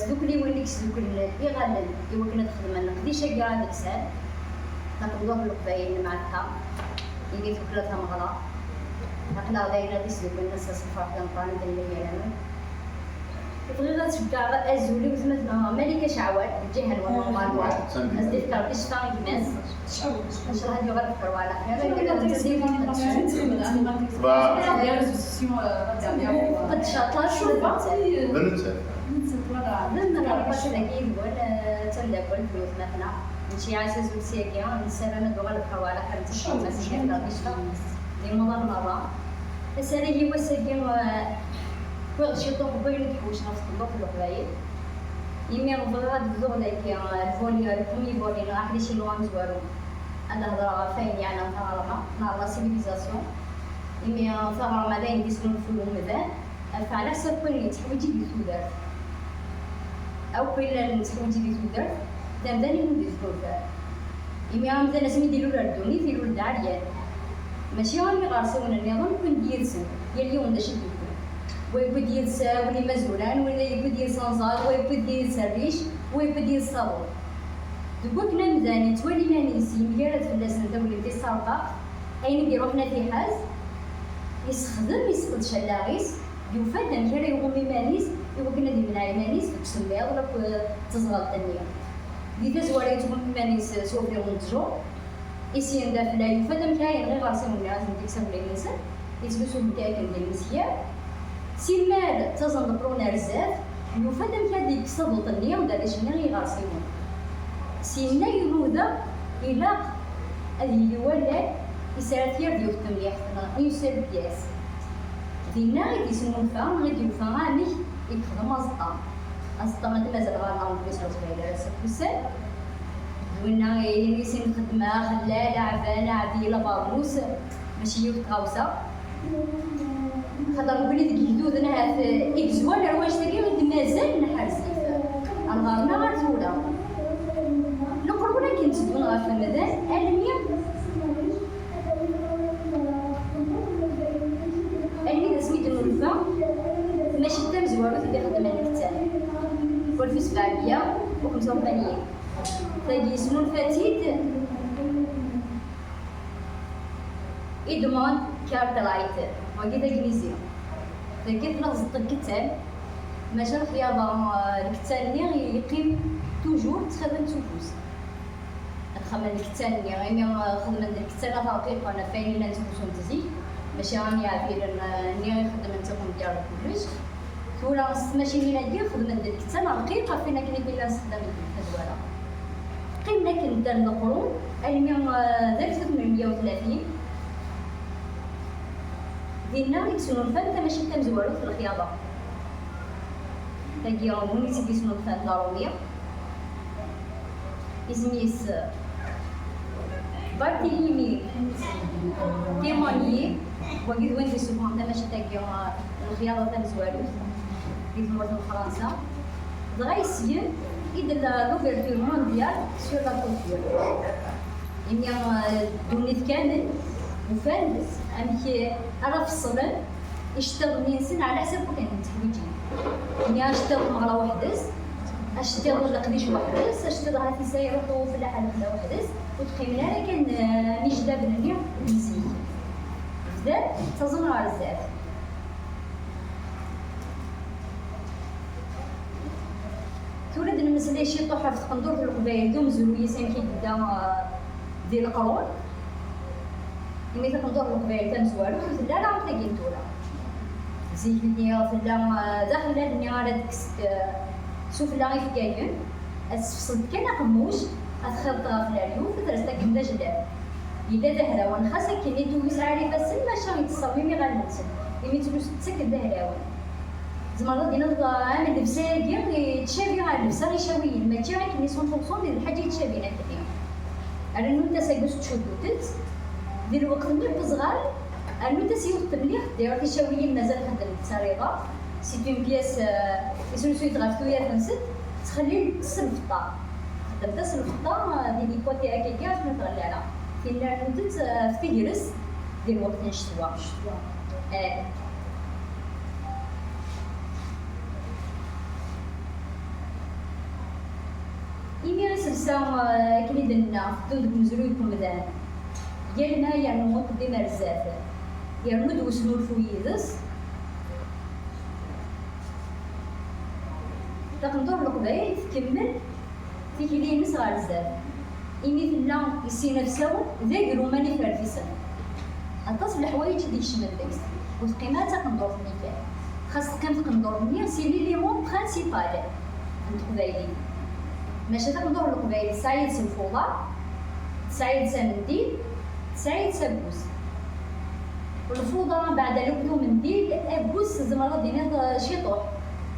دوك اللي وليكس دوك الإغالل اللي كنا تخدم قديش كاع ديك الساعة نقبضوه بالقبايل معاها اللي تاكلتها مغلا نقلا دايره ديس دوك الناس صفار كنقارن دايره ديالنا بغيت تشجع ازولي وثمثنا ملكه شعوات الجهه الوطنيه ازدي فكر ايش فاهم الناس شنو هذه غير فكر على خير كذا تزيد قد شاطر شو بنت لما ربطت اكيد ولا تندب والفلوس مثلا شي عايشه زوج سيكيا نسالنا دوغا الفكر على خير تشوف مثلا كيف لا تشفى دي مرة السنة هي وساكين وغشي طوق بين الحوش نفس الضوء في القبايل يمي مبغض الزوغ لكي الفولي الكومي فولي نعرف شي لوان زوارو أنا هضرة فين يعني نهارها نهار لا سيفيليزاسيون يمي ثغرة ما بين ديسكون فلو مذا فعلى حسب كل تحويجي دي تودر أو كل تحويجي دي تودر دامداني من ديسكون يمي عم مثلا اسمي ديلو لردوني ديلو لدعريان ماشي غير غارسون النظام كون ديالسن هي اليوم داش يدير ويبو ديال سا ولي مزوران ولا يبو ديال صنزار ويبو ديال سريش ويبو ديال الصابون دوك كنا مزاني توالي مانيسي مجرد فلاسن دولي ديال السرطاق اين يديرو حنا في حاز يستخدم يسقط شلاغيس يوفاد كان يغومي مانيس يبغى كنا دي مناي مانيس تسميها ولا تزغل الدنيا دي تزواري تغومي مانيس سوفي ونتجو إسيان دافلا يفدم كاين غير راسهم الناس ديك سام الانسان يتبسوا بكاكن ديال المسيار سيمال تزن برونا بزاف يفدم كاديك صدوط النية ودا شنو غير راسهم سينا ينودا الى اللي ولا يسارتير ديال التمليح يسال بياس دينا غادي يسمو الفام غادي يفهم عامي يخدم أصدقاء مازال غير بيس صغيره سكوسال وإنا يسين خدمة خلالة عبالة عديلة بارموس ماشي يوفت غاوسة خاطر نقولي ديك الجدود أنا في إكزوان رواج تاكي غادي مازال نحرز الغارنا غير تولا القربونة كنتسدون غير في المدان ألمية ألمية سميتو الوفا ماشي تام زوارو اللي خدمة الكتاب والفيس فعالية وخمسة وثمانين تاجي اسمو الفتيد يدمان كارت رايتر وقيت انجليزي تاكيت نغز الكتاب ماشي الرياضة الكتاب اللي يقيم توجور تخدم تفوز تخدم الكتاب اللي غير خدمة الكتاب حقيقة أنا فاين إلا نتفوز نتزي ماشي راني عارفين إني خدمة نتاعكم ديال كلش تولا ماشي لينا ندير خدمة الكتاب حقيقة فينا كنا بلا نستخدم الكتاب قيمنا كندير القرون اليوم ذاك 830 ديالنا يكسونو الفن ماشي كنزوالو في الخياطة تاكي مونيتي كيسمو الفن ضرورية اسميس بارتيليمي تيموني وكيد وين كيسموها ماشي تاكي الخياطة تنزوالو كيسموها في فرنسا دغيا إذا l'ouverture mondiale sur la culture. إني دونيت كامل مفلس أمشي أنا في الصبر يشتغل ينسن على حسب كان تحويجي. إني أشتغل مع وحدس أشتغل لقديش وحدس أشتغل على تساير وطوف لا على وحدس وتقيمنا لكن مش دابا نيا نسيت. بزاف تظن على بزاف. تولد المسألة شي طوحة في تقندور في القبايل دوم زلوية سين كي بدا ديال القرون يمي تقندور في القبايل تنزوالو لا لا عمتاكين تولا زيد الدنيا فلا داخل الدنيا على ديك شوف لا غير في كاين أتفصل كان قموش أتخلط في العيون فترستك بلا جلال إلا دهراوان خاصك كي تويس عارفة السن ماشي يتصممي غير نتسن يمي تلوس تسك دهراوان زعما دينا عامل لبسه ديال تشابي على اللبسه غيشاويين ماشي غير كني 100% ديال الحاجه يتشابينا كثير على انه انت ساكوس تشدوت ديال الوقت ملي صغار انه انت سيوت مليح داير تشاويين مازال خدام التريضه سي اون بياس يسولو سويت غافتويا فنسد تخلي السلفطه خدمت السلفطه ديال الكوتي هكاكا شنو تغلي عليها كاين انت في تجلس ديال وقت الشتوى سلسة كني درنا ضد مزرويكم ذا يالنا يرنو ديما بزاف يرنو دوسنو الفويدس تقدر القبائل تكمل تيكلي نصغر بزاف إني تلا يسينا فساون ذاك روماني فرفسا أنتص الحوايج ديك الشمال داكس وتقيمها تقندور في المكان خاص كان تقندور مني سي لي ليمون برانسيبال عند القبايلين ماشي تقندور القبايل سعيد سنفوضة سعيد سمنديل سعيد سبوس والفوضى بعد لبدو منديل بوس زمرة دينا شيطوح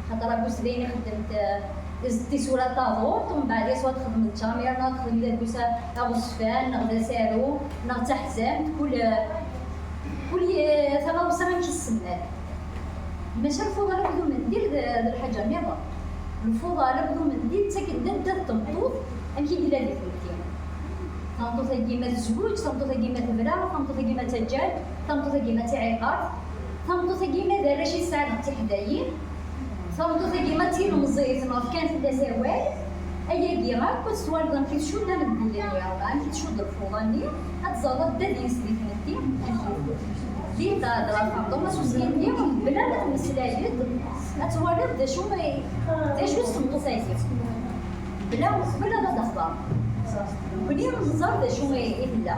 خاطر بوس ديني خدمت زدتي صورة طاغوت ومن بعد سوا تخدم الجامير تخدم دابوسا أبو سفان نغدا سارو نغتا حزام كل ثما وصغا كيسمال ماشي الفوضى لبدو منديل ذا الحاجة نيضة الفوضى لبدو منديل تاكد دا التمطوط أمكي ديلا لي فلتي تمطوط كيما الزوج تمطوط كيما تبرا تمطوط كيما تجال تمطوط كيما تعيقات تمطوط كيما ذا راشي ساعة تحدايين تمطوط كيما تير مزيت ما كان في الدساوال أيا كيما كنت توالد كي تشود أنا بالدنيا كي تشود الفوضاني أتزالط دا دين سليت نتي دين دا الفرض ما سوسين ديهم بلا ما تمسلايد أتوالد دا شو سمطوط سايسي بلا لا تخضر بلي نزار دا شو يهلا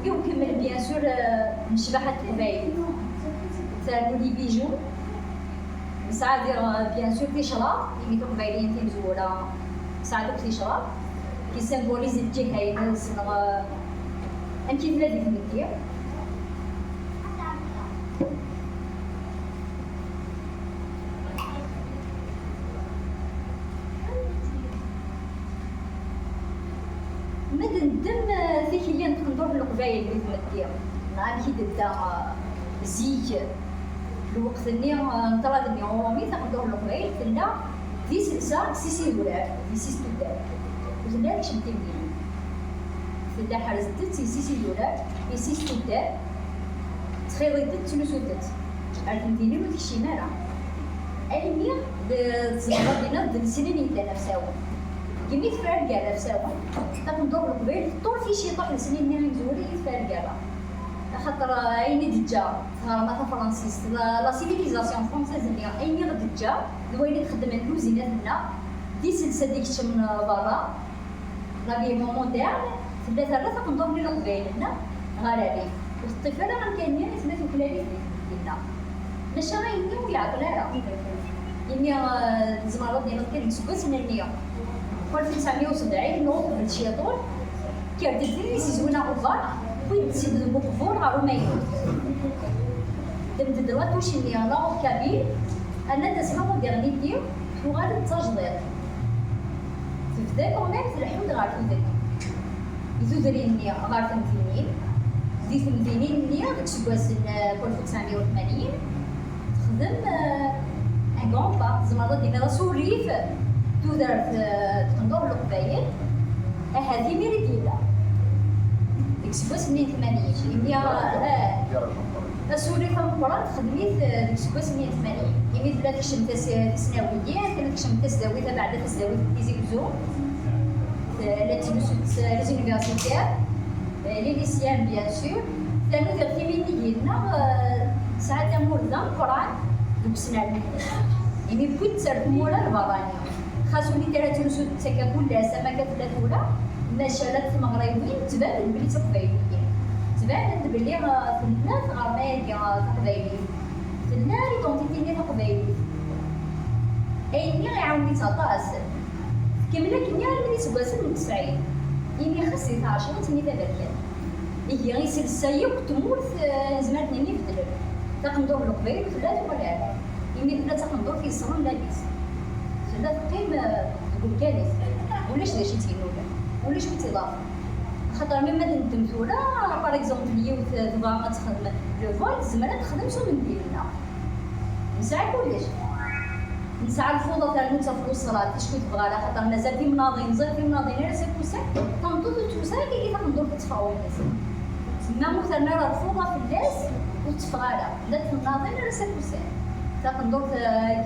يكمل بيان سور مشبحة القبايل تاع لي بيجو ساعات بيان سور في شراب يميتو قبايلين تي مزورة ساعات في شراب كي سيمبوليزي الجهة نسنا أنتي بلادي في المدير مدندم فيك اللي نقدر القبايل اللي في المدير نهار كي دا زيك الوقت اللي نطلع دنيا رومي تقدر القبايل تلا في سلسة سيسي ولاد في سيس تدار وتلا كشمتي منين تلا حرزت سيسي ولاد في سيس تدار تخيضت تلوسودت عرفتيني ما فيكشي مالا أيني تزغر دينا د السنين تاع نفساهم كيما يتفرق كاع نفساهم تقدر القبايل طول في شي طاح السنين اللي مزوري يتفرق كاع خاطر عيني دجا ما فرنسيس لا سيفيليزاسيون فرونسيز اللي عيني دجا الوالد خدم الكوزينات لنا دي سلسله ديك من برا لابيمون موديرن تبدا ثلاثه تنظر لنا القبايل هنا غرابي والطفله راه كاينين ثلاث وكلالي لنا ماشي غيني ويعقل لها يعني الزمارات ديالنا كان سكوت نيا في 1970 نوض بالشيطون كانت الدنيا زوينه غبار ويتزيد البوكفور غير ما يموت دمت واش اللي لا كبير انا تسمع مودرنيتي وغادي التجديد تبدا كوميم في الحدود غير تدري نيا غير تمثيلين دي تمثيلين نيا داك سكواس 1980 تخدم ان كون با زعما ديما سوريف تودر تندور القبايل هذه ميريديلا سكواس 82 هي السوري فمقران خدميت ديك سكواس 82 يميت بلا تكشم تسناويين كانت تكشم تسداويتها بعد تسداويت تيزي بزو لي زونيفرسيتير لي ليسيان بيان سور لانو فيغتيمين ديالنا ساعات مولدا مقران دوك السنه يمي كنت تسرد مولا البرانيا خاصو ليتيراتور تاكا كلها سمكه ولا مشالات المغربيين تبان بلي تقبايليين تبان بلي في الناس غرمالية تقبايليين في النار يدونتيتيني تقبايليين أيني غيعاوني تاطاس كملا كنيا اللي سكواس من 90 إني خصني 10 تني تبركان هي غير سلسايا وتموت زمان تنيني في الدلب تقندور القبايل ثلاث ولا إني بلا تقندور في صرون لابيس ثلاث قيم تقول كارثة ولاش داشي تينولا ولاش بتضاف خاطر مما ندمت ولا باغ اكزومبل اليوت تبغى تخدم لو فول زعما تخدم شو من ديالنا نساعد كلش نسعى الفوضى تاع الموتى في الوصلات شكون تبغى لها خاطر مازال في مناضلين زاد في مناضلين راه ساكوسا تنضد توسا كي تنضر في التفاوض تما مثلا راه الفوضى في الناس وتفغاله لا تناضلين راه ساكوسا تنضر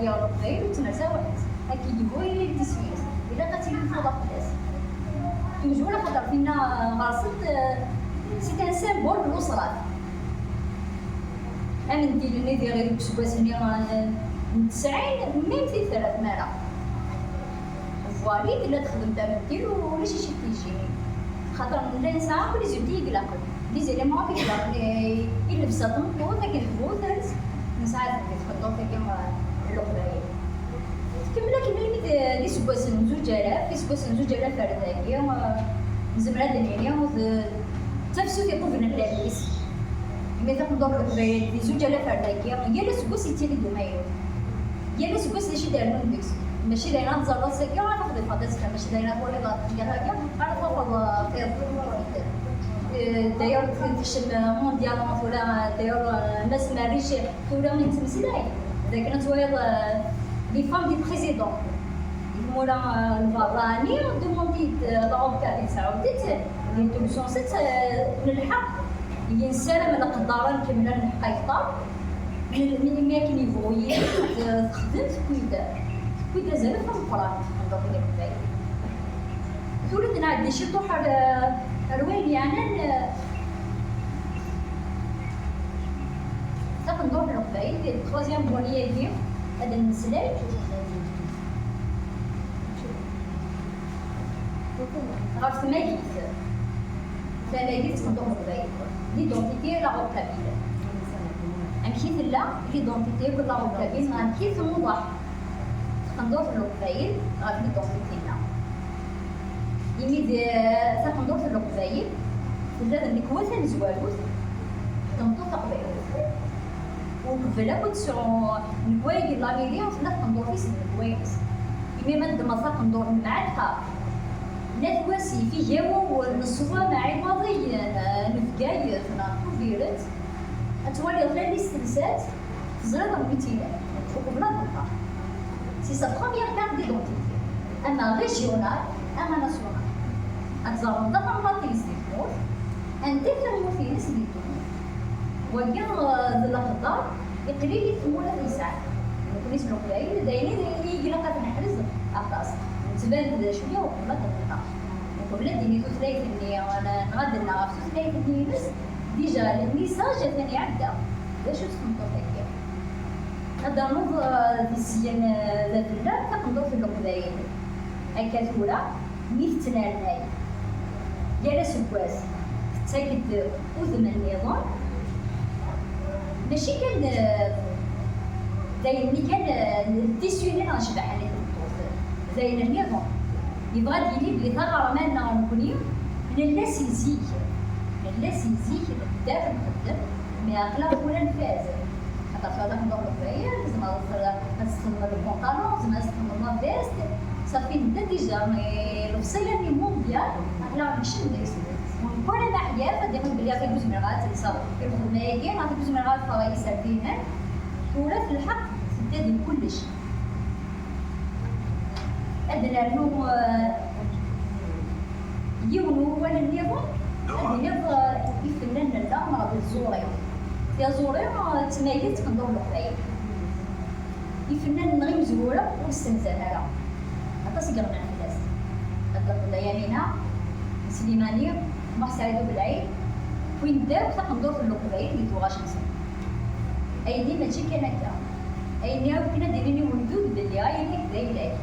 ديال الخير وتنسى واحد هكا يبغي التسويس الا قتلي الفوضى في الناس توجور خاطر فينا غاصت سي ان سيمبول بالاسرات. انا ندير لي دي غير بسواس اللي نتسعين ميم في ثلاث مرات فواليد لا تخدم تاع دير ولا شي تيجيني خاطر الانسان كل زيدي يقلق لي زيليمون كيقلق لي يلبس طنطو داك الفوترز نساعد كيتخدم كيما الاخرين كملا لي سواس زوج الاف لي سواس زوج الاف هذاكي نزمر هاد العينيه تفسو يقول بنا اللابس ماذا ندور القبايل دي زوج الاف هذاكي يا لا سواس يتيلي دومايو يا لا سواس شي داير ديكس ماشي دايره نزار راسك كاع ناخذ الفضاء ماشي دايره ولا ديال هكا عرف والله في داير في المونديال ولا داير الناس ماريش ولا من تمثيلاي اذا كانت ويض لي فام دي بريزيدون مولا الفراني دوموندي لاوكا ديك سعودت اللي تمشون ست نلحق ينسالم انا قدران كمل نلحق يختار من ما كاين يبغي تخدم كويدا زال في القران نضرب لك باي تولد نعدي شي طوح الوين يعني صافي ندور القبايل ديال التروازيام بونيه ديال هذا المسلاك عرفت ما قلت فما قلت ندور القبايل ليدونتيتي لا غوكابيل امشيت لا ليدونتيتي ولا غوكابيل غنمشي نوضح ندور في القبايل غادي ليدونتيتينا يميد صافي ندور في القبايل ولا ديك وثن زوالوت تنطوط قبايل وقبل كنت نكوايق لاميريا وصلت ندور في سن الكوايس يمي ما ندم صافي ندور مع الحق لا تواسي في جاو والنصوة معي ماضي نفقاي فيرت اتوالي غير لي ستريسات زرنا الميتينات وقبلها نلقى سي سا بروميير كارت ديدونتيتي اما ريجيونال اما ناسيونال اتزارون دابا ماطي ستيفور ان ديفيرمون في ناس اللي وكان الأخضر يقليل يتمولا في ساعة البوليس الوقلايل دايرين يقلق نحرز أطاس تبان شوية وقبل تلقى وقبل ديني تثلايت اللي أنا نغادرنا في تثلايت اللي بس ديجا الميساج ثاني عدى باش تفهمتو هكا هذا نوض السيان ذات الله تقدر في الوقلايل هكا ثورة ميفتنا لهاي يا سكواس تاكد أذن النظام ماشي كان داير ملي كان التيسيوني نشبح عليه داير النظام يبغى يدير بلي ثغر مالنا ونكوني لا سيزيك دافع نخدم مي اخلاق ولا نفاز خاطر في هذاك ندور الفاير لازم نستخدم البونطالون لازم نستخدم الفيست صافي نبدا ديجا الوصيه لي مونديال اخلاق ماشي ندير ونكون نحيا فدير بلي غادي دوز مرات تصاوب ياخذ مايكي غادي دوز مرات فوايس ساعتين ولا في الحق تدير كلشي أدنى نو يونو ولا النظام النظام يفنن لا مرض الزوري يا زوري تمايلت كندور القبايل يفنن غير مزوره واستنزل هذا حتى سيقرنا الناس هذا يمينه سليماني ما سعيدو بالعين وين داو حتى كندور في القبايل اللي توغاش نسى ايدي ماشي كان هكا ايدي كنا دايرين ولدود باللي هاي هكذا يلاك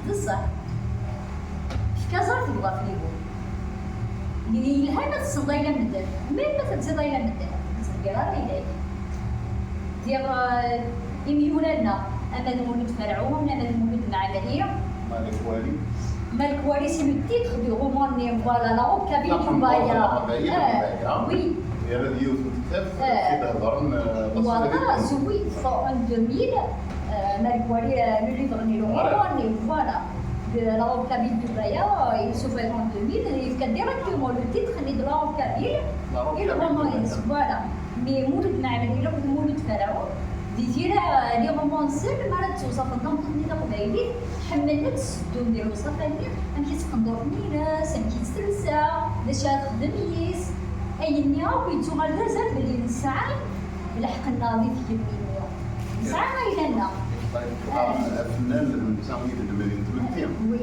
بصح كازار تبغى في ليبو اللي الهنا تصدايله من الدم ما تتصدايله من الدم تصدقيرها ليلاك ديال يميونا لنا اما المولود فرعون اما المولود معمليه مالك والي سي لو تيتر دو رومان ني فوالا لا اوكابيل كوبايا وي يا راديو تكتب كده هضرن فوالا سوي فور 2000 مالك والي لو ليفر ني رومان ني فوالا la vocabulaire du Baya, il s'ouvrait en 2000, il a directement le titre de la vocabulaire et le roman, voilà. Mais Mouloud Ma'amel, il a fait Mouloud Pharaon, ديتي لي رومون سير ما راه توصف نظام تقني داك بايلي حملت السدوم ديال الوصفاني امشيت تقندور نيراس امشيت تلسا باش تخدم يس اينيا ويتو غازات بلي نسعى بالحق الناضي في الدنيا نسعى ما لنا الفنان الانسان يقدر ما يتمكن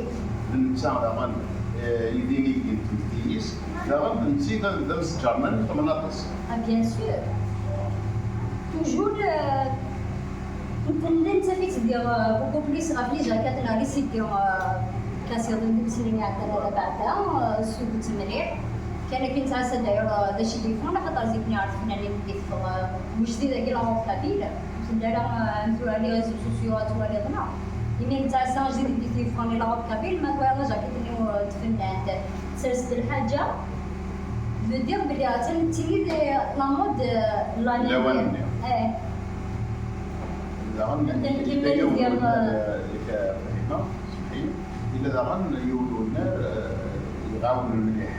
الانسان راه يديني كنتيس دابا بنتي درس جرمان في مناطس بيان سور توجور كنت نتفيت ديال بوكو بليس غافلي جاكات ناري سيت ديال كاسير ديال سنين عندنا بعدا سوقت مليح كان كنت عسى داير داكشي اللي فهمنا خاطر زيدني عرفت فنانين اللي في جديده كي لا كابيل دايره نزور على ريزو سوسيو توالي هنا يمين تاع سان جديد اللي تيفوني لا كابيل ما كوالا جاكيت اللي تفنان سرست الحاجه جو دير بلي تنتي لا مود لوان إلا داغن يولوا لنا يغاونوا المليح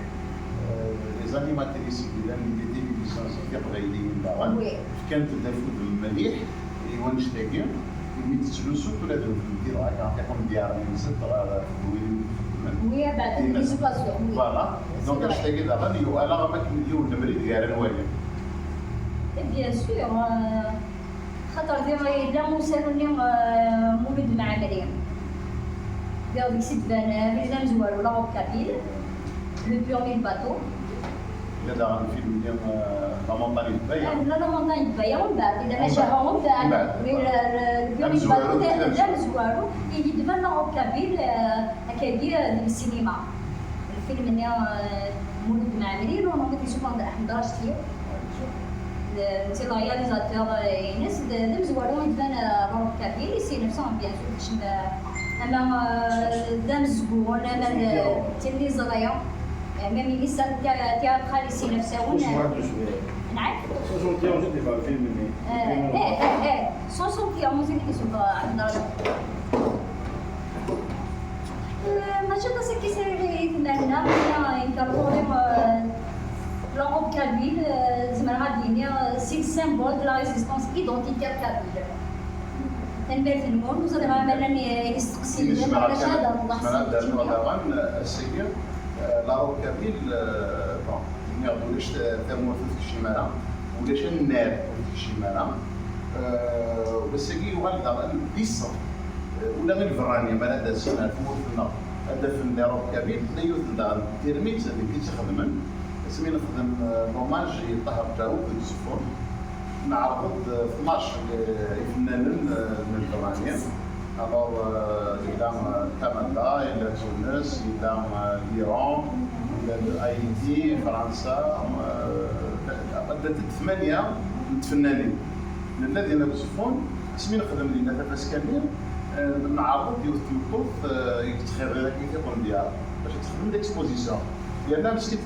لي زانيماتريس ديال لي تيليفزيون كيبغيين داغن كانت تدافد المليح يوانش تاكي يميتسلو سوق ولا ديروا هكا كيكون ديار من ست وي بعد ليزوكاسيون فوالا دونك اش تاكي داغن يو الا ما كنديرو المريض ديال الوالد بيان سور خاطر ديما لا مسالوني مولود مع مريم ديال ديك السيد بان ميزان زوار ولا كابيل لو بيرمي الباطو إلا داغن فيلم ديال لا مونطاني بايا لا لا مونطاني بايا ومن بعد إذا مشاها ومن بعد البيرمي الباطو ديال زوارو يجي دبان لا كابيل هكا ديال السينما الفيلم اللي مولود مع مريم ونوض يشوفون احمد راشدي c'est le réalisateur Inès de Zouarou il vient Rob Kabir ici 900 bien sûr اما دام زبون اما تلي صغير même il est théâtral ici 900 نعم 61 جدي في الفيلم ايه 61 موزيك يسوق عند ماشي قصه كيسير يتمنى ينكروا l'Europe kabyle, c'est le symbole de la résistance identitaire kabyle. تنبات المول وصل عملا يستقسم على هذا الله السير لاروب كابيل بون ما يقولوش تموت في الشمالة ولاش النار في الشمالة بس كي والدا القصة ولا من الفرانية ما لا دازنا فوتنا هذا في اللاروب كابيل لا يوث تيرميت اللي كيتخدمن اسمي نخدم دوماج يطهر جاوب في السفون نعرض 12 فنانين من الفرانية الوغ إلى كندا إلى تونس إلى الإيران إلى هايتي فرنسا عدت 8 فنانين الذين يوصفون اسمي نخدم لنا تفاس كامل نعرض يوث يتخرج كيفون ديالها باش تخدم ديكسبوزيسيون لان مسكت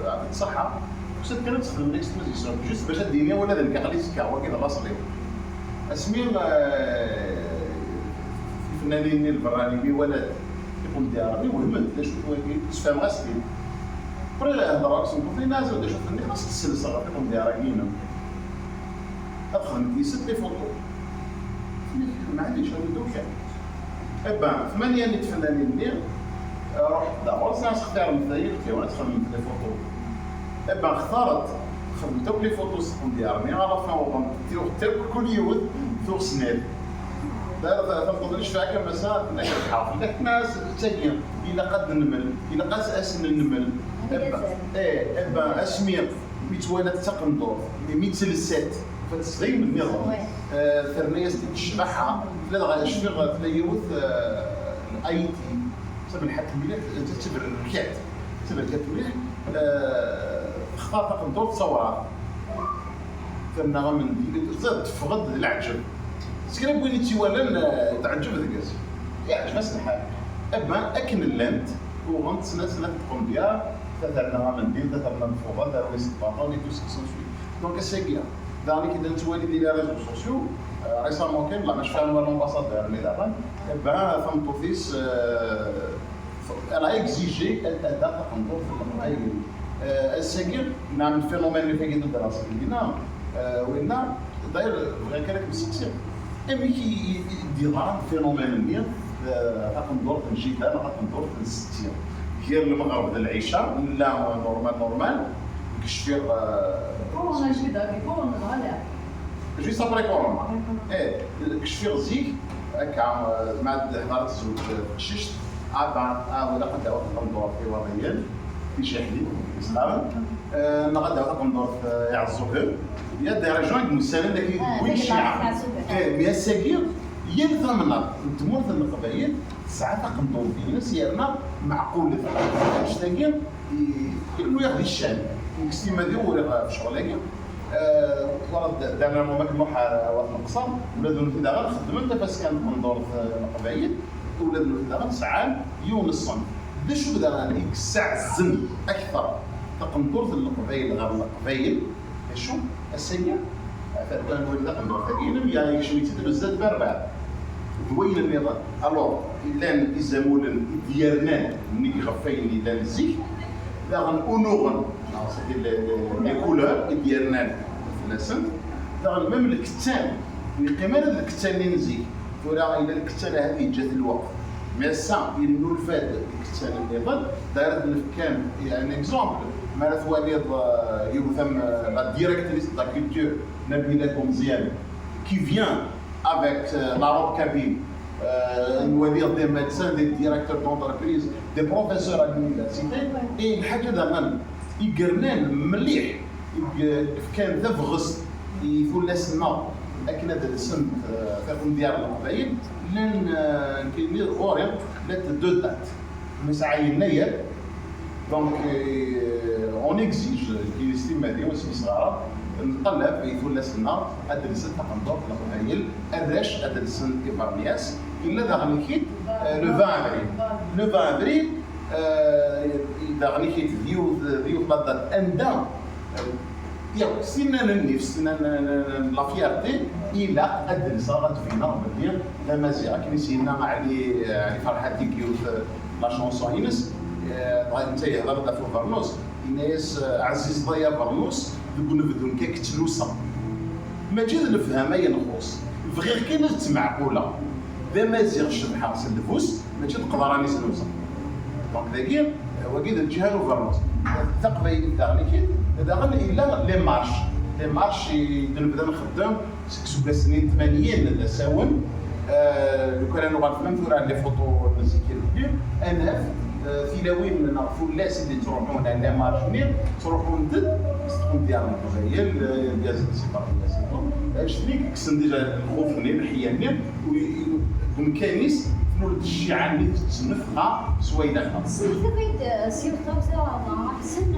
عطيت الصحه خصك كانت تخدم ديكسبوزيسيون جوست باش الدنيا ولا ذلك عقلي سكا هو كذا لاصق ليه اسمي الفنانين البراني ولد يقول ديالي وهمت لا شفتو تفهم غاسكي بري هضره كنقول لي ناس ولا شوف اني خاص السلسله غاتكون ديالها كاينه ادخل كيسد لي فوتو ما عنديش هذا دوكا ابا 8 فنانين ندير رحت دابا ناس اختار مثايل وانا تخدم في لي فوتو ابا اختارت خدمت لي فوتو سكون ديالي على فاون تيرو كل يوم ثور سنين لا تنقدرش فيها كما ساعات انا كنحافظ لك ناس ثانيه الى قد نمل الى قاس اسن النمل ابا اسمي ميتوالات تقندور ميتسلسات فتصغير من النظام ثرنيس تشبعها لا غاش في تليوث الاي تي سبب الحكم مليح تتبر الركعت تبر الركعت مليح اختار تقندور تصورها ثرنا من زاد تفقد العجب سكرا بويني تيوالا تعجب ذاك يعجب نفس الحال ابا اكن اللانت وغنت سنه تقوم بها تثرنا من دين تثرنا من فوق دار ويست باطوني تو سكسونسوي دونك اساكيا داني كي تولي ديال لي ريزو سوسيو ريسامون كاين لا مش فاهم لامباسادور مي دابا ابا فهمتو فيس انا اكزيجي الاداء تقندور في الراي الساكير نعمل فينومين اللي فيه الدراسه ديالنا وإنا داير غير كانك مسكسر امي كي ديران فينومين اللي غندور في الجبال غندور في الستين غير المغرب ديال العشاء لا نورمال كشفي كورونا شي داك كورونا غالا جوست ابري كورونا كشفي غزيك هكا مع هضرت الزوج في الشيشت ولا قد تقندور في وضعيين في شحلي صغار نغدا تقندور في يعزوهم يا دي رجعون مسالم لكن وين الشيعة ميا ساكير يلثى منها تمورث القبائل ساعات تقندور في ناس يرنا معقول في تاكير انه ياخذ الشان كستيما ديور في شغلك ورد دارنا ماك نوحة وقت القصر ولادو في داغا خدمت فاس كان تقندور في القبائل ولادو في داغا ساعات يونصن دا شو بدا يكسع الزن اكثر تقندور في القبائل غير القبائل شو السيء فكان ولد تقندور فكينم يا يشوي تدير الزاد باربع وين النظام الوغ لان يزامول ديالنا ملي غفاين لان الزيك داغن اونوغن لي كولور ديالنا في النسل داغن ميم الكتان القمال هذا الكتان اللي نزيك ولا الى الكتان هذه جات الوقت مي سا ينو الفاد الكتان اللي ضل داير الفكان يعني اكزومبل مالت وليد يوثم لا ديريكتريس دا كولتور نبيله مزيان كي فيان avec la robe cabine, on va dire des médecins, des directeurs d'entreprise, des professeurs à l'université, et الحاجة دائما يقرنان مليح كان ذا فغس يقول لسنا لكن هذا السن في ديال القبائل لان كاين غوري لا دو دات مسعى يناير دونك اون اكزيج كي استيمادي وسي صغار نطلب يقول لسنا ادرس تقندور في القبائل الراش ادرس كيفارنياس الا داغني كيت لو 20 افريل لو 20 افريل داغني كيت ديو بلادات اندا يا سينا النفس لا فيارتي الى ادرس غتفينا مدير لا مازيغ كي سينا علي فرحتي كيوت لا شونسون ينس انت يهضر في فرنوس الناس عزيز ضيا فرنوس يقول نبدو كيكتلوسا ما جيت نفهم اي نخوص غير كي معقوله ذا مازيغ الشبحه سلفوس ما جيت نقدر راني سلوسا دونك ذاكي وكيد الجهه فرنوس التقبيل تاعنا كي هذا غير الا لي مارش نبدا نخدم سكسو السنين 80 ساون لو كان نغنفهم ثورة لي فوتو مزيكية انا تلاوين نعرفوا الناس اللي تروحون على مارشنير تروحون ضد تكون ديال القبائل ديال السفر شفني كسن ديجا الخوف منين الحيانين ومكانيس نولد الشيعة اللي تتنفخها سويدخها. سيرتو سيرتو ما حسن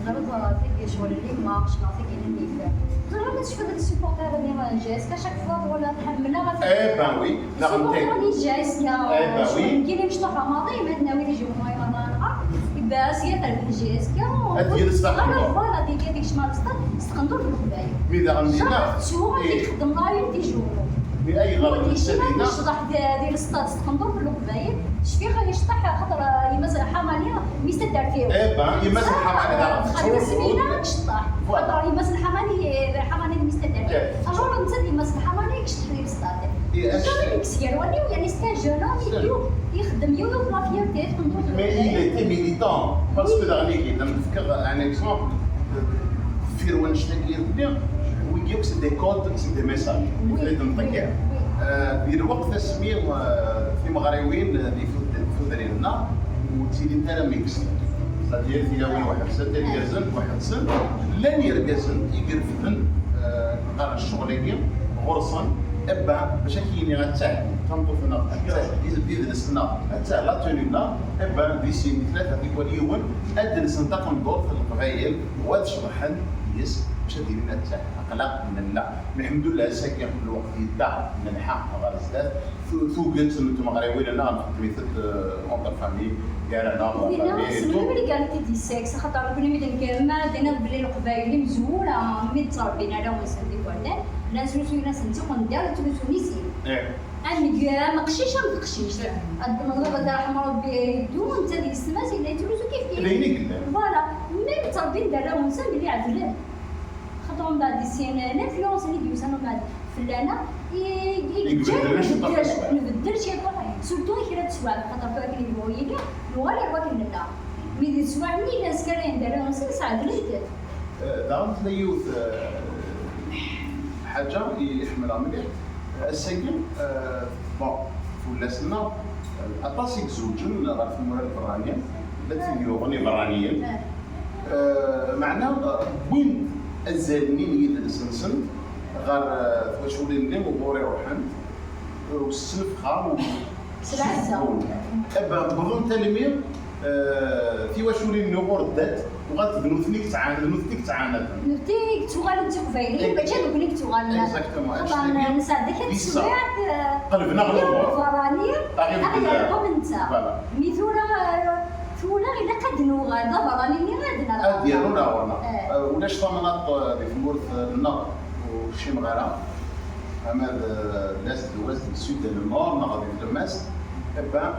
متضرب في شغل اللي ما شنو في كاين اللي ما تشوف هذاك السيبورتير اللي راه جالس كشاك فوا ولا تحملنا اي بان وي لا غنتي جالس يا كاين اللي مش طاح رمضان ما ناوي يجيو ماي رمضان باس يا تاع الجيس كا ديال الصقندور فوالا ديك شمال السطح استقندور في الخبايا ميدا غندينا شو كيخدم غاير تيجو باي غلط سيدنا الشطح ديال السطاد استقندور في القبايل شفي غادي يشطح خاطر يمز حماليه ميستدار فيه اي بان يمز حماليه خاطر سمينا كشطح خاطر يمز حماليه ميستدار فيه اجور نتا يمز حماليه كشطح في السطاد شنو يكسير وليو يعني ستان جون يخدم يو في لافيرتي تقندور في القبايل مي il était militant باسكو داغني كي نفكر يعني اكزومبل في روانشتاكي ويجيوك سي دي كود سي دي ميساج اللي نطيح في الوقت السمير في مغريوين اللي فودرينا وتيلي تالا ميكس ديال تيلاوي واحد سنه يرزن واحد سن لن يرقزن يقرفن قال الشغليه غرصا ابا باش كيني غتاع تنظفنا يدرسنا حتى لا تونينا ابا ديسي ثلاثه ديك اليوم ادرس ننتقل دور في القبايل وتشرحن يس باش ديرنا تاع اقلق من لا الحمد لله ساكن في الوقت يدع من الحق غير زاد ثوقت انتم مغربيين انا نخدم مثل اونتر فامي كاع انا اللي قالت دي السكس خاطر كنا ميدان دينا بلي القبايل مزوره متربين على ونسدي ولا ناس رسولنا سنتي وندير تونسي انا ما قشيشه ما تقشيش النظره دار حمر ربي دون انت ديك السمات اللي تلوزو كيف فوالا ميم متربين دار ونسا اللي عدلان خاطر من بعد السين لانفلونس اللي ديوسانو بعد فلانه نبدل شي سورتو كي تسوى خاطر فاك اللي بغيني ولا الوكل لا مي تسوعني ناس كارين دار ونسا سعد ليت دارت ليوث حاجه يحملها مليح السجن بون فولاسنا اطاسيك زوجين غير في المرات البرانيين لا تيغني برانيين معناه وين الزالمين يدرسن غير واش ولينا وبوري روحن والسلف خام سلعة بظن تلميذ في واش ولينا نغور الذات وغتبنو ثنيك تعاند نتيك تغال تقبايلين باش هذوك اللي تغال طبعا نساعدك هاد السوايع قلبنا غلبوا فراني اغير انت ميثورا ثولا الا قد نوغا فراني اللي غادنا ديالنا ورنا ولاش طمنات في مورث النهر وشي مغاره اما لاست الوست السود النور نغادي في الماس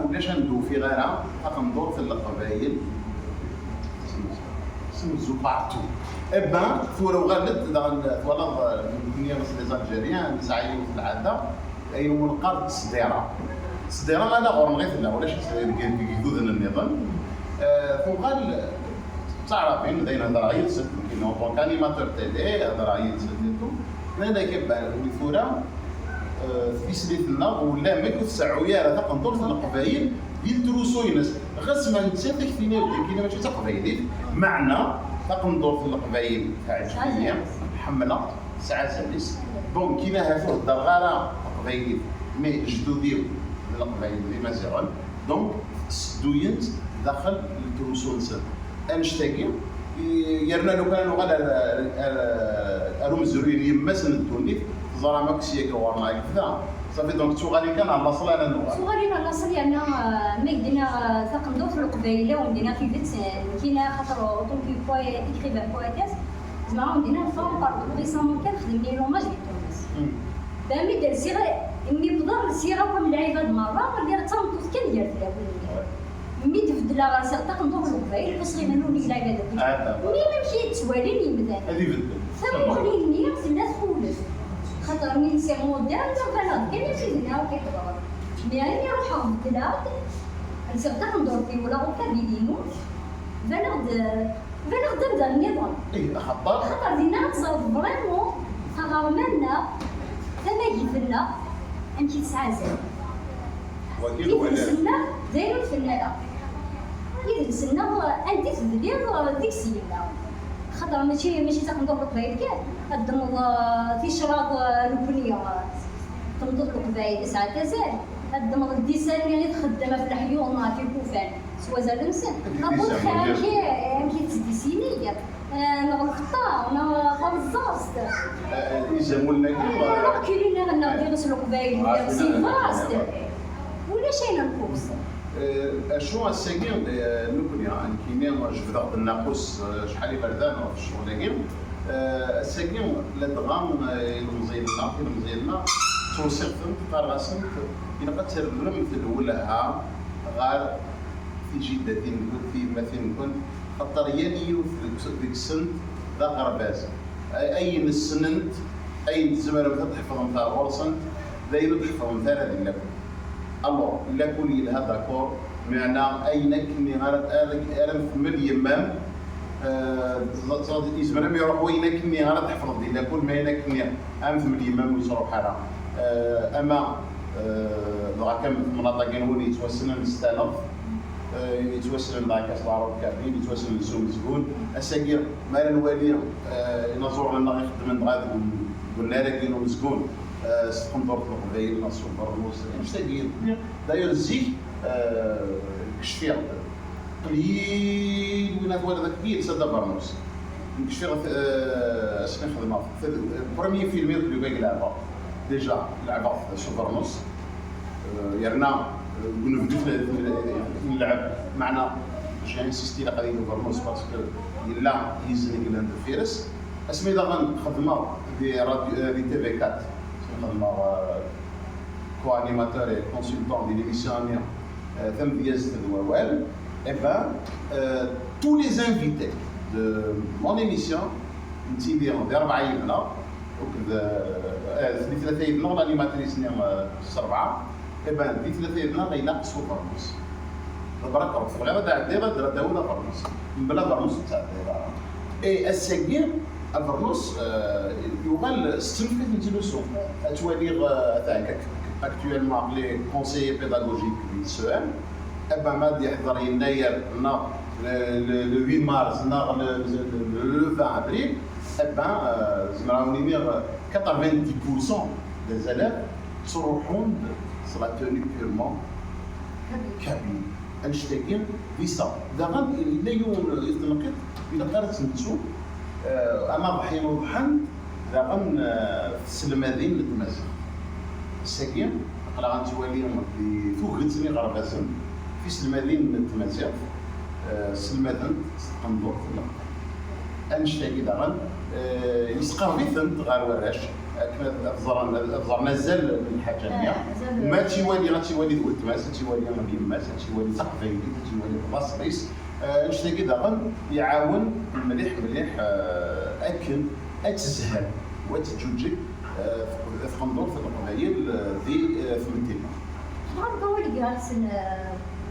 ولاش ندو في غيرها غندور في القبايل سمزو بارتو ثورة وغلت فوالا الدنيا مثل لي الجيريان نسعيو في العاده ايوم القرد الصديره ما لا غور نغيث لا ولاش يدوذن النظام فوغال تعرفين داين هضره غير ست يمكن اون كانيماتور تيلي هضره غير ست هذا كيبان ثورة في سليتنا ولا ما كنت سعويا راه تقندور في القبايل ديال تروسوينس غاس ما نتسافك فينا كاينه ماشي تا قبايلي معنى تقندور في القبايل تاع عجميه حمله ساعه سادس دونك كاينه هافو الدرغاره قبايلي مي جدوديو القبايل اللي مازال دونك سدوينت داخل التروسونس انشتاكي يرنا لو كانوا غادا اروم زروين يما سندوني زرا ماكسي كورنا كذا صافي دونك توغالي كان على الاصل انا نوغا توغالي على الاصل يعني ما يدينا تقندو في القبايله ومدينا في بيت كاينه خاطر طونكي بوي اكريبان بويتاس زعما مدينا فام باردو ريسامون كان خدم لي لوماج ديال تونس فهمي دار صيغه مي بدار الصيغه من العباد مره ودير تنقص كان ديال فيها مي تبدلا راسي تقندو في القبايل باش غيمنوني العباد مي ماشي توالي يمدان هذه بدل ثم خليني الناس خولت خاطر من سي موديل فانا كاين شي هنا وكيحضر مي راني نروح نبدلها نصدق ندور فيه ولا غير كبيدينو فانا نبدا النظام اي خاطر دينا تصاوب فريمون خاطر مالنا تماجي فينا امشي تسعة زين كيف السنة دايرو الفنانة كيف السنة انت تدير ديك السيدة خاطر ماشي تقندور القبايل كاع قدموا في شراط لبنيه تنضد القبايل ساعات تزال قدموا الديسان اللي تخدمها في الحيوان في كوفان سوا زاد نسن ابو الخير كي تديسيني نغلق الطا نغلق الزاست يزموا لنا كاينين لنا نديروا القبايل سي فاست ولا شي نقص شنو الساكين نوكليا كاينين جبد الناقوس شحال بردان في الشغل كاين الساكين لا دغام المزيلنا توصيف تقراسن يبقى ترمم في الاولها غير في جده كنت في مثلا كنت خاطر يالي ديك السن ذا غرباز اي السننت اي زمان تحفظهم تاع ورسنت دايرو تحفظهم تاع هذيك لكم الو لا كل هذا كور معنى اين كني غير مل يمام صاد يزمر يروح وين كني غير تحفظ دي لا كل ما هنا كني ام في مل يمام ويصروا حرام اما دغا كان في المناطق كانوا يتوسلن للستالف يتوسلن لكاس العرب كاملين يتوسلن لسوم زبون الساكير مال الوالي ينظر لنا يخدم غادي قلنا لك كاينو مسكون سكندر في القبايل نصور برنوس مشتاقين داير الزيك كشفير قليل وين هذا ولد كبير سدا برنوس كشفير شنو خدمه البروميير فيلم اللي باقي لعبه ديجا لعبه في برنوس يرنا ونبدو نلعب معنا باش انسيستي على قضيه برنوس باسكو الا يزني لاند فيرس اسمي دابا خدمه دي راديو دي تي في 4 co-animateur et consultant de l'émission Fembiès de Wawel, et bien, tous les invités de mon émission, نتيجي ب4 là, ثلاثة يبنا الانيماتريس السربعة، et bien دي ثلاثة يبنا غيناقصوا برنوس. برك في الغابة تاع الديرة داونا برنوس، من بلا برنوس تاع الديرة. et الساكير البرنوس يقال ستنفك نتلوسو تواليغ تاعك actuellement les conseillers pédagogiques du CEM. Eh ben, m'a dit le 8 mars, le 20 avril, eh ben, 90% des élèves seront sera tenu purement cabine. أنشتكين فيسا. دابا إلا يوم يتنقل إلا قررت نتسو أما ضحين وضحن دابا في السلمادين للتمازيغ. الساكين قلا غنتواليهم في فوقتني غربازن في سلمادين للتمازيغ. سلمادن تنظر أنشتكي دابا يسقر بيثنت غير وراش أفزر مازال الحاجة ما تيوالي غتيوالي ولد ماس تيوالي غادي ماس تيوالي تقبيلي تيوالي بلاصيس نشتاكي دابا يعاون مليح أكن أتزهر وتجوجي في قندور في القبايل ذي ثمنتين. هذا هو اللي جالس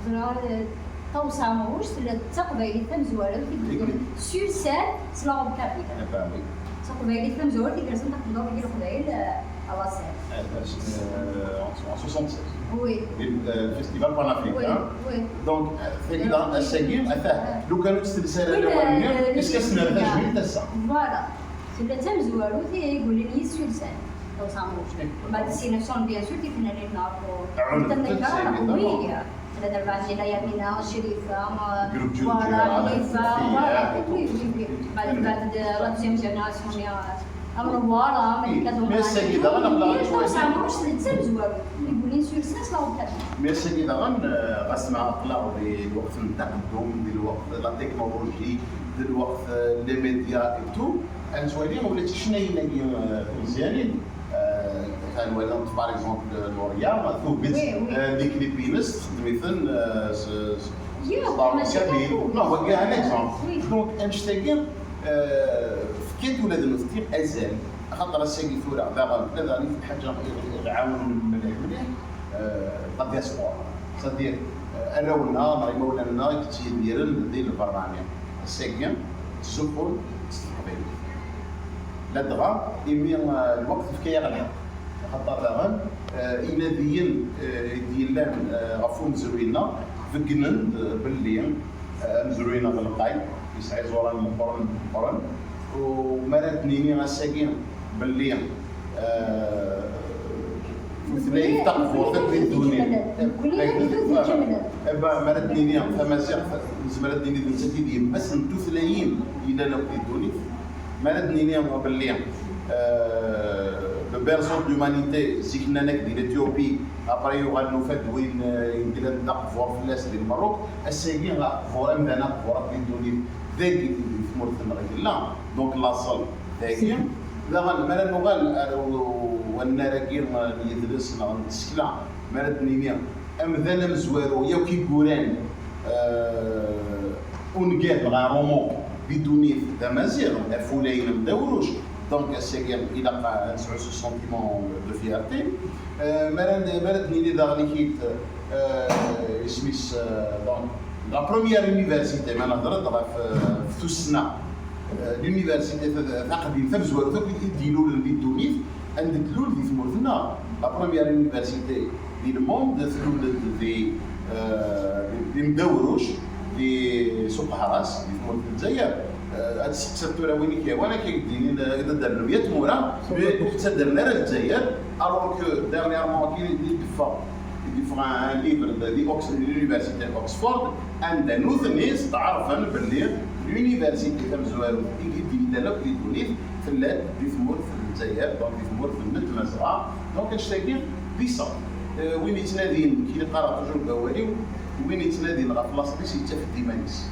زرار توسع موش تقبيلي تمزوالة في سور سال سلاغ كابيتال. تقبيلي تمزوالة في كرسون تقندور في القبايل على سال. En 76. Oui. Le festival panafricain. Oui. Donc, فكرة الساقين أثاه لو كانوا تستلسال الأولانية إسكاسنا التجميل تسع. Voilà. سلا تمزوالو يقول لي سور سال توسع موش. بعد السيناسيون بيان سور كيف نعرفوا. عمل وي. هذا بعد جينا يمينة شريفة فوالا بعد لا دوزيام جينيراسيون أمروارا من كادو ميرسي كذا غنقدر شويه ساموش تزوالو يقول لي سور ساس لا وكذا ميرسي كذا غنسمع طلعوا الوقت التقدم ديال الوقت لا تكنولوجي ديال الوقت لي ميديا تو انتوالي ولات شنو هي مزيانين كان ولا باغ اكزومبل لوريال ثوبت دي كليبينس مثل هو كاع ان اكزومبل دونك انشتاغين فكيت ولاد المفتيق ازال خاطر الساقي ثورة دابا كذا في الحاجه يعاونوا مليح لا دياسبورا صدير انا ولا مولانا تيديرن ديال البرلمان الساقي السفن القبيل لا دغا يمي الوقت في كيا الحق خاطر دابا الى ديال غفو مزروينا فكنن باللي مزروينا بالقاي يسعي زورا المقرن ومرات نيني غاساكين باللي مثلي تقفوا تقدوني مرات نيني فمازيغ مرات نيني نسيتي ديال بس نتو ثلايين الى لو تقدوني مرات نيني باللي le berceau de l'humanité زيكنا ديال اثيوبي ابري يغنوا فد وين يمكن نقفوا في الناس ديال المغرب الساكين غفور امدانا قفوا تقدوني ذاك في مرتنا لا دونك لاصل ذاك دابا مالا نوغال والنراكير ما يدرس نسكلا مالا نيميا امذانا مزوارو يا كي كوران ونقاد غا رومون بدوني دمازيغ فولاين مداوروش دونك الساكير الى نسعو سو سونتيمون دو فيارتي مالا نيني داغلي كيت سميس دونك لا بروميير يونيفرسيتي ما نهضر في توسنا l'université ثقبي تبزور ثقبي ديلو للبيتونيف عندك لول في ثمورتنا لا بروميير يونيفرسيتي دي الموند ثلول دي مدوروش دي سوق حراس في ثمورت الجزائر هاد السكتور وين كاين وانا كيديني اذا درنا 100 مورا تدرنا للجزائر الوغ كو ديرنييرمون كاين دي un livre de l'université d'Oxford and the Newtonese تعرفن باللي l'université تمزوالو اللي دالك اللي تونيف في اللاد دي ثمور في الجزائر دونك دي ثمور في النت مزرعه دونك نشتاقين فيسا وين يتنادين كي قرا توجور بوالي وين يتنادين غا في لاصبيس يتفد ديمانيس